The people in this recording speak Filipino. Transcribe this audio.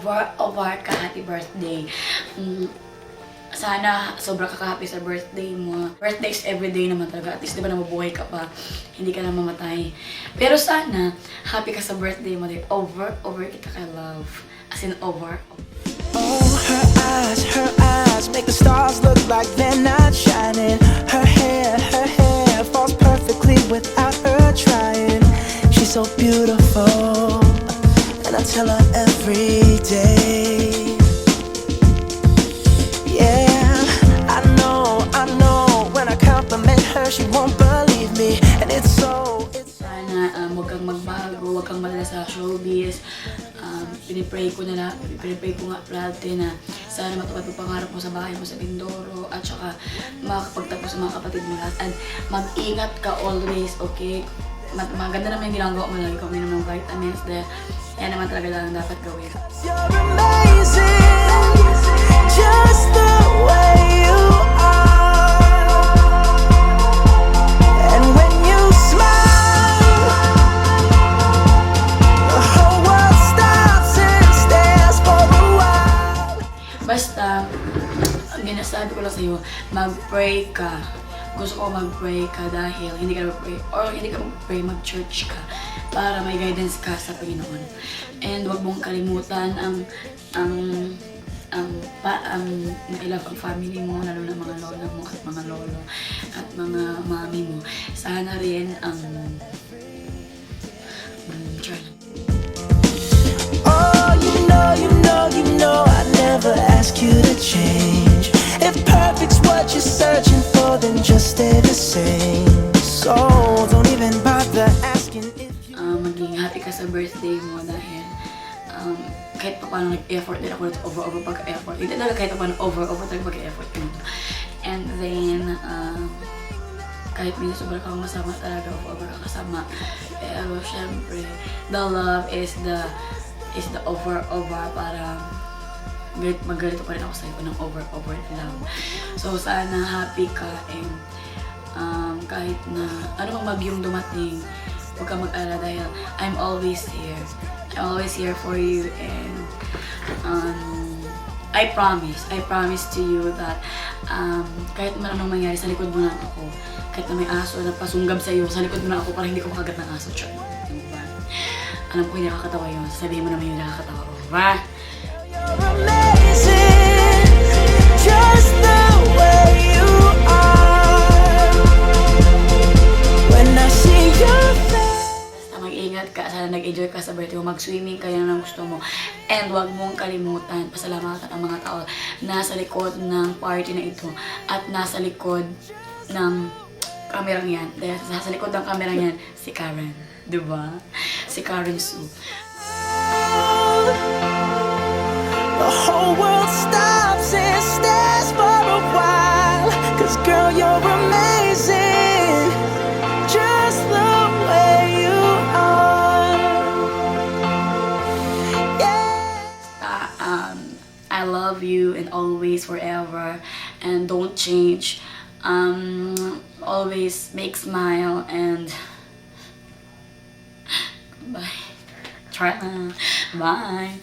over ka happy birthday. Sana sobra ka-happy sa birthday mo. Birthday is everyday naman talaga. At least diba nabubuhay ka pa. Hindi ka na mamatay. Pero sana, happy ka sa birthday mo. Over kita ka love. As in over. Oh, her eyes make the stars look like they're not shining. Her hair falls perfectly without her trying. She's so beautiful, and I tell her every day. Yeah, I know, when I compliment her, she won't believe me, and it's sana huwag kang magbago, huwag kang malala sa showbiz. Pinipray ko nga palagi na sana matupad ang pangarap mo sa bahay mo sa Mindoro at saka makakapagtapos sa mga kapatid mo lahat. And mag-ingat ka always, okay? Maganda naman yung ginagawa mo, lagi kami ng vitamins dahil yan naman talaga lang dapat gawin. you're amazing, just the way you are. And when you smile, the whole world stops and stares for a while. Basta, ang ginasabi ko lang sa'yo, mag-pray ka. Gusto ko mag-pray ka dahil hindi ka mag-pray or hindi ka mag-pray, mag-church ka para may guidance ka sa Panginoon. And huwag mong kalimutan ang i-love ang family mo, lalo na mga lola mo at mga lolo at mga mami mo. Sana rin ang Oh, you know I never ask you to change. If perfect's what you're searching for, then just stay the same. So don't even bother asking if you maging happy ka sa birthday mo dahil kahit pa paano nag-effort din ako over pag-effort. Hindi talaga kahit pa paano over talaga pag-effort yun. And then, kahit minsan sobrang kang masama talaga, over ka kasama. Pero syempre, the love is the over para maggalito pa rin ako sa'yo ng over lang. So sana happy ka and kahit na ano mang magyong dumating, huwag kang mag-alala dahil I'm always here. I'm always here for you and I promise to you that kahit man anong mangyari, sa likod mo lang ako. Kahit na may aso na pasunggab sa'yo, sa likod mo lang ako para hindi ko makagat ng aso. Diba? Alam ko hindi nakakatawa yun. Sabihin mo naman yung nakakatawa ko. Diba? you're amazing, just the way you are. When I see your face. Basta mag-ingat ka, sana nag-enjoy ka sa birthday mo, mag-swimming ka yan ang gusto mo. And huwag mong kalimutan, pasalamatan ang mga tao nasa likod ng party na ito at nasa likod ng kamerang yan. Dahil sa likod ng kamerang yan, si Karen. Diba? Si Karen Sue. The whole world stops and stares for a while. 'Cause girl, you're amazing, just the way you are. Yeah. I love you and always, forever. And don't change. Always make smile and bye. Try lang. Bye.